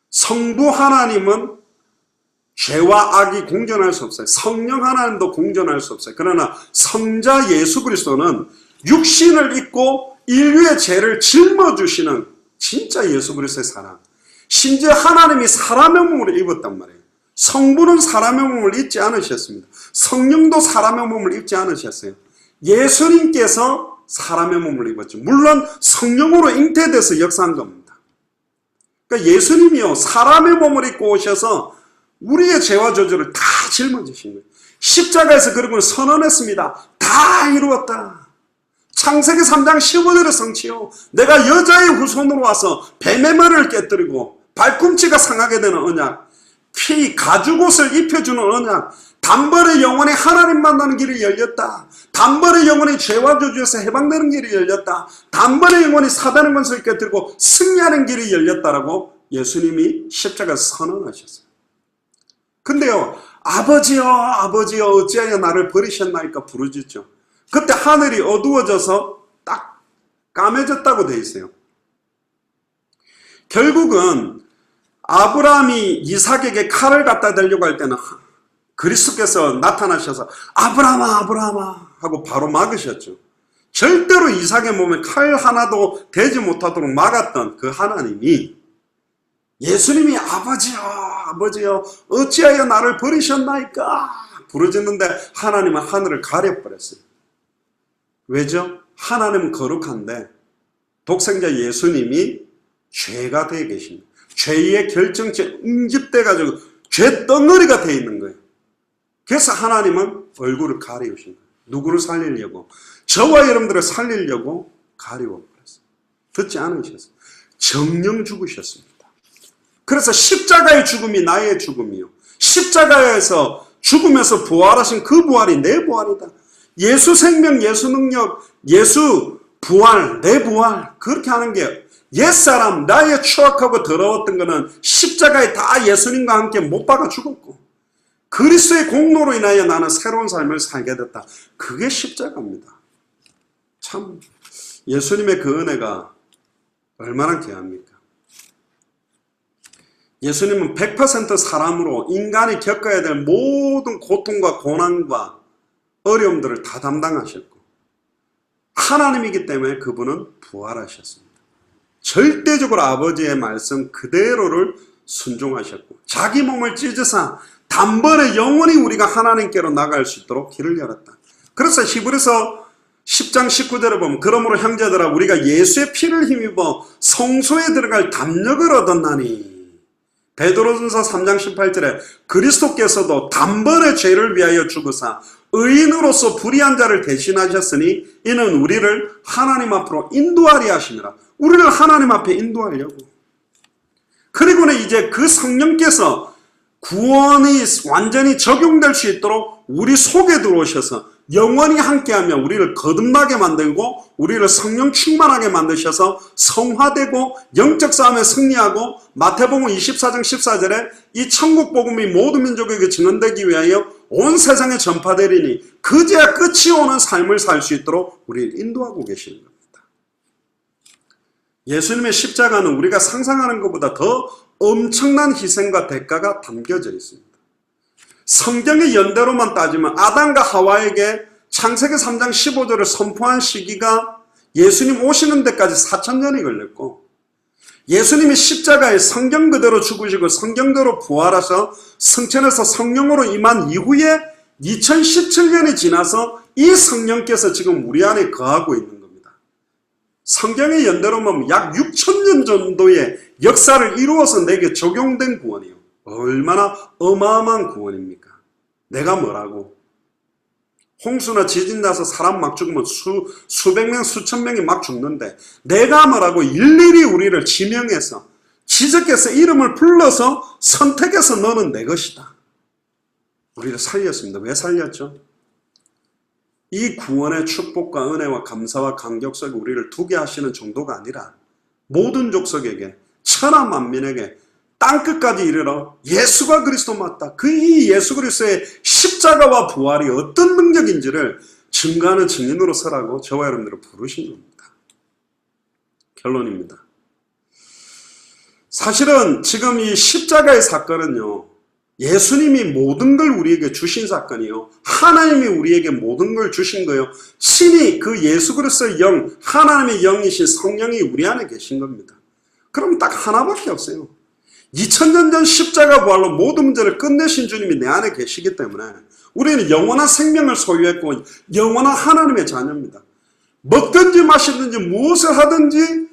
S1: 성부 하나님은 죄와 악이 공존할 수 없어요. 성령 하나님도 공존할 수 없어요. 그러나 성자 예수 그리스도는 육신을 입고 인류의 죄를 짊어주시는 진짜 예수 그리스도의 사랑. 심지어 하나님이 사람의 몸을 입었단 말이에요. 성부는 사람의 몸을 입지 않으셨습니다. 성령도 사람의 몸을 입지 않으셨어요. 예수님께서 사람의 몸을 입었죠. 물론 성령으로 잉태돼서 역사한 겁니다. 그러니까 예수님이요, 사람의 몸을 입고 오셔서 우리의 죄와 저주를 다 짊어지신 거예요. 십자가에서 그러고 선언했습니다. 다 이루었다. 창세기 3장 15절의 성취요. 내가 여자의 후손으로 와서 뱀의 머리를 깨뜨리고 발꿈치가 상하게 되는 언약, 피 가죽옷을 입혀주는 언약, 단번에 영원히 하나님 만나는 길이 열렸다. 단번에 영원히 죄와 저주에서 해방되는 길이 열렸다. 단번에 영원히 사단의 권세를 깨뜨리고 승리하는 길이 열렸다라고 예수님이 십자가에서 선언하셨어요. 근데요, 아버지여 아버지여 어찌하여 나를 버리셨나이까 부르짖죠. 그때 하늘이 어두워져서 딱 까매졌다고 되어 있어요. 결국은 아브라함이 이삭에게 칼을 갖다 대려고 할 때는 그리스도께서 나타나셔서 아브라함아 아브라함아 하고 바로 막으셨죠. 절대로 이삭의 몸에 칼 하나도 대지 못하도록 막았던 그 하나님이 예수님이 아버지여 아버지여 어찌하여 나를 버리셨나이까 부르짖는데 하나님은 하늘을 가려버렸어요. 왜죠? 하나님은 거룩한데 독생자 예수님이 죄가 되어 계십니다. 죄의 결정체 응집돼 가지고 죄 덩어리가 되어 있는 거예요. 그래서 하나님은 얼굴을 가리우신 거예요. 누구를 살리려고? 저와 여러분들을 살리려고 가리워버렸어요. 듣지 않으셨어요. 정령 죽으셨습니다. 그래서 십자가의 죽음이 나의 죽음이요. 십자가에서 죽으면서 부활하신 그 부활이 내 부활이다. 예수 생명, 예수 능력, 예수 부활, 내 부활 그렇게 하는 게 옛사람, 나의 추악하고 더러웠던 거는 십자가에 다 예수님과 함께 못 박아 죽었고 그리스도의 공로로 인하여 나는 새로운 삶을 살게 됐다. 그게 십자가입니다. 참 예수님의 그 은혜가 얼마나 귀합니까? 예수님은 100% 사람으로 인간이 겪어야 될 모든 고통과 고난과 어려움들을 다 담당하셨고 하나님이기 때문에 그분은 부활하셨습니다. 절대적으로 아버지의 말씀 그대로를 순종하셨고 자기 몸을 찢으사 단번에 영원히 우리가 하나님께로 나갈 수 있도록 길을 열었다. 그래서 히브리서 10장 19절에 보면 그러므로 형제들아 우리가 예수의 피를 힘입어 성소에 들어갈 담력을 얻었나니 베드로전서 3장 18절에 그리스도께서도 단번에 죄를 위하여 죽으사 의인으로서 불의한 자를 대신하셨으니 이는 우리를 하나님 앞으로 인도하리 하심이라. 우리를 하나님 앞에 인도하려고. 그리고는 이제 그 성령께서 구원이 완전히 적용될 수 있도록 우리 속에 들어오셔서 영원히 함께하며 우리를 거듭나게 만들고 우리를 성령 충만하게 만드셔서 성화되고 영적 싸움에 승리하고 마태복음 24장 14절에 이 천국 복음이 모든 민족에게 증언되기 위하여 온 세상에 전파되리니 그제야 끝이 오는 삶을 살 수 있도록 우리를 인도하고 계시는 겁니다. 예수님의 십자가는 우리가 상상하는 것보다 더 엄청난 희생과 대가가 담겨져 있습니다. 성경의 연대로만 따지면 아담과 하와에게 창세기 3장 15절을 선포한 시기가 예수님 오시는 데까지 4000년이 걸렸고 예수님이 십자가에 성경 그대로 죽으시고 성경대로 부활하셔 성천에서 성령으로 임한 이후에 2017년이 지나서 이 성령께서 지금 우리 안에 거하고 있는 겁니다. 성경의 연대로 보면 약 6000년 정도의 역사를 이루어서 내게 적용된 구원이에요. 얼마나 어마어마한 구원입니까? 내가 뭐라고? 홍수나 지진 나서 사람 막 죽으면 수백 명, 수천 명이 막 죽는데 내가 뭐라고 일일이 우리를 지명해서 지적해서 이름을 불러서 선택해서 너는 내 것이다. 우리를 살렸습니다. 왜 살렸죠? 이 구원의 축복과 은혜와 감사와 감격 속에 우리를 두게 하시는 정도가 아니라 모든 족속에게 천하 만민에게 땅끝까지 이르러 예수가 그리스도 맞다. 그 이 예수 그리스도의 십자가와 부활이 어떤 능력인지를 증거하는 증인으로 서라고 저와 여러분들을 부르신 겁니다. 결론입니다. 사실은 지금 이 십자가의 사건은요. 예수님이 모든 걸 우리에게 주신 사건이요. 하나님이 우리에게 모든 걸 주신 거예요. 신이 그 예수 그리스도의 영, 하나님의 영이신 성령이 우리 안에 계신 겁니다. 그럼 딱 하나밖에 없어요. 2000년 전 십자가 부활로 모든 문제를 끝내신 주님이 내 안에 계시기 때문에 우리는 영원한 생명을 소유했고 영원한 하나님의 자녀입니다. 먹든지 마시든지 무엇을 하든지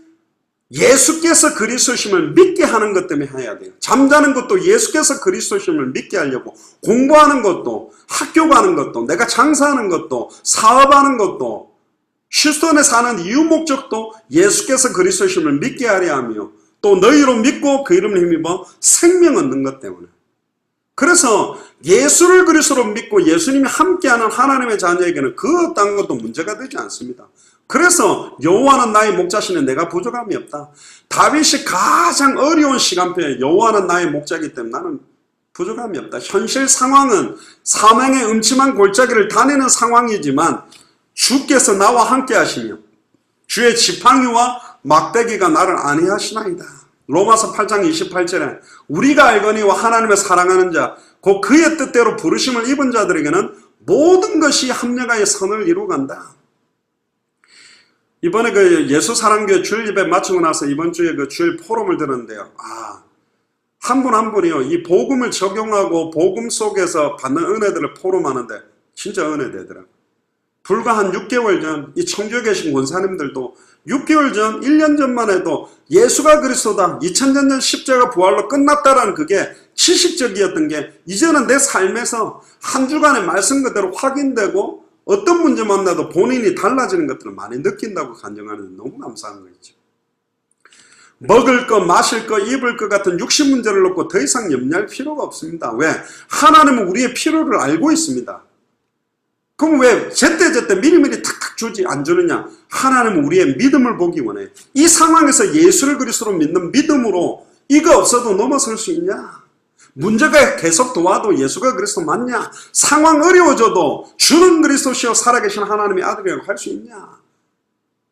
S1: 예수께서 그리스도심을 믿게 하는 것 때문에 해야 돼요. 잠자는 것도 예수께서 그리스도심을 믿게 하려고, 공부하는 것도, 학교 가는 것도, 내가 장사하는 것도, 사업하는 것도, 휴스턴에 사는 이유 목적도 예수께서 그리스도심을 믿게 하려 하며, 또 너희로 믿고 그 이름을 힘입어 생명 얻는 것 때문에. 그래서 예수를 그리스도로 믿고 예수님이 함께하는 하나님의 자녀에게는 그 어떤 것도 문제가 되지 않습니다. 그래서 여호와는 나의 목자시니 내가 부족함이 없다. 다윗이 가장 어려운 시간표에 여호와는 나의 목자이기 때문에 나는 부족함이 없다. 현실 상황은 사망의 음침한 골짜기를 다니는 상황이지만 주께서 나와 함께 하시며 주의 지팡이와 막대기가 나를 안위하시나이다. 로마서 8장 28절에 우리가 알거니와 하나님의 사랑하는 자 곧 그의 뜻대로 부르심을 입은 자들에게는 모든 것이 합력하여 선을 이루어간다. 이번에 그 예수사랑교회 주일 예배 마치고 나서 이번 주에 그 주일 포럼을 들었는데요. 한 분 한 분이요, 이 복음을 적용하고 복음 속에서 받는 은혜들을 포럼하는데 진짜 은혜되더라고요. 불과 한 6개월 전 이 청주에 계신 권사님들도 6개월 전, 1년 전만 해도 예수가 그리스도다, 2000년 전 십자가 부활로 끝났다라는 그게 지식적이었던 게 이제는 내 삶에서 한 주간의 말씀 그대로 확인되고 어떤 문제 만나도 본인이 달라지는 것들을 많이 느낀다고 간증하는 너무 감사한 거죠. 먹을 것, 마실 것, 입을 것 같은 육신 문제를 놓고 더 이상 염려할 필요가 없습니다. 왜? 하나님은 우리의 필요를 알고 있습니다. 그럼 왜 제때제때 미리미리 탁탁 주지 안 주느냐? 하나님은 우리의 믿음을 보기 원해. 이 상황에서 예수를 그리스도로 믿는 믿음으로 이거 없어도 넘어설 수 있냐? 문제가 계속 도와도 예수가 그리스도 맞냐? 상황 어려워져도 주는 그리스도시요 살아계신 하나님의 아들이라고 할 수 있냐?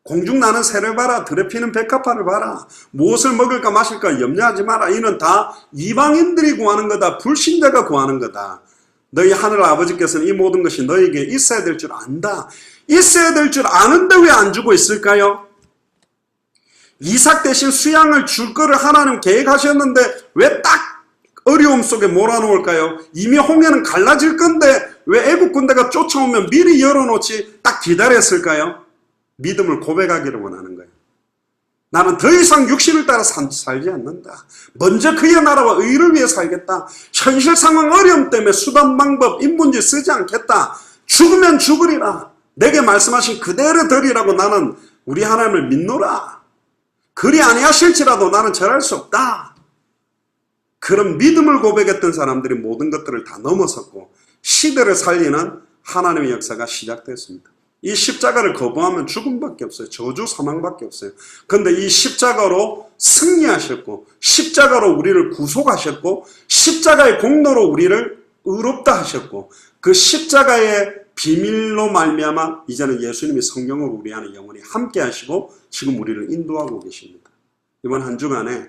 S1: 공중 나는 새를 봐라, 들에 피는 백합화를 봐라, 무엇을 먹을까 마실까 염려하지 마라. 이는 다 이방인들이 구하는 거다. 불신자가 구하는 거다. 너희 하늘 아버지께서는 이 모든 것이 너희에게 있어야 될 줄 안다. 있어야 될 줄 아는데 왜 안 주고 있을까요? 이삭 대신 수양을 줄 거를 하나님 계획하셨는데 왜 딱 어려움 속에 몰아놓을까요? 이미 홍해는 갈라질 건데 왜 애국 군대가 쫓아오면 미리 열어놓지 딱 기다렸을까요? 믿음을 고백하기를 원하는 거예요. 나는 더 이상 육신을 따라 살지 않는다. 먼저 그의 나라와 의를 위해 살겠다. 현실 상황 어려움 때문에 수단 방법 인문지 쓰지 않겠다. 죽으면 죽으리라. 내게 말씀하신 그대로 되리라고 나는 우리 하나님을 믿노라. 그리 아니하실지라도 나는 절할 수 없다. 그런 믿음을 고백했던 사람들이 모든 것들을 다 넘어섰고 시대를 살리는 하나님의 역사가 시작됐습니다. 이 십자가를 거부하면 죽음밖에 없어요. 저주 사망밖에 없어요. 그런데 이 십자가로 승리하셨고 십자가로 우리를 구속하셨고 십자가의 공로로 우리를 의롭다 하셨고 그 십자가의 비밀로 말미암아 이제는 예수님이 성령으로 우리 안에 영원히 함께 하시고 지금 우리를 인도하고 계십니다. 이번 한 주간에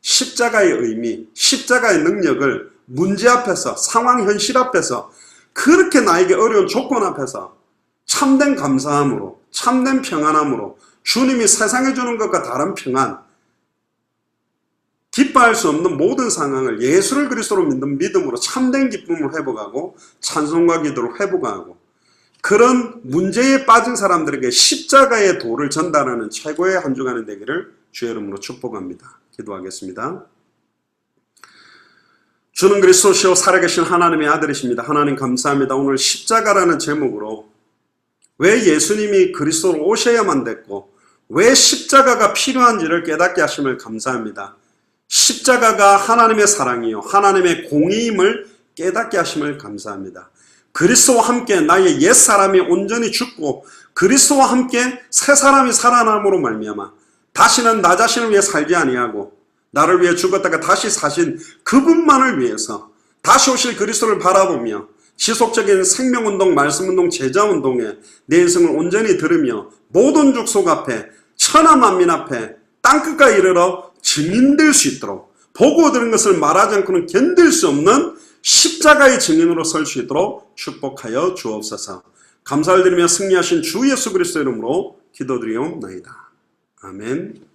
S1: 십자가의 의미, 십자가의 능력을 문제 앞에서, 상황 현실 앞에서, 그렇게 나에게 어려운 조건 앞에서 참된 감사함으로, 참된 평안함으로 주님이 세상에 주는 것과 다른 평안, 기뻐할 수 없는 모든 상황을 예수를 그리스도로 믿는 믿음으로 참된 기쁨을 회복하고 찬송과 기도를 회복하고 그런 문제에 빠진 사람들에게 십자가의 도를 전달하는 최고의 한 주간이 되기를 주의 이름으로 축복합니다. 기도하겠습니다. 주는 그리스도시요 살아계신 하나님의 아들이십니다. 하나님 감사합니다. 오늘 십자가라는 제목으로 왜 예수님이 그리스도로 오셔야만 됐고 왜 십자가가 필요한지를 깨닫게 하심을 감사합니다. 십자가가 하나님의 사랑이요 하나님의 공의임을 깨닫게 하심을 감사합니다. 그리스도와 함께 나의 옛사람이 온전히 죽고 그리스도와 함께 새 사람이 살아남으로 말미암아 다시는 나 자신을 위해 살지 아니하고 나를 위해 죽었다가 다시 사신 그분만을 위해서 다시 오실 그리스도를 바라보며 지속적인 생명운동, 말씀운동, 제자운동에 내 인생을 온전히 들으며 모든 족속 앞에 천하만민 앞에 땅끝까지 이르러 증인될 수 있도록 보고 들은 것을 말하지 않고는 견딜 수 없는 십자가의 증인으로 설 수 있도록 축복하여 주옵소서. 감사를 드리며 승리하신 주 예수 그리스도 이름으로 기도드리옵나이다. 아멘.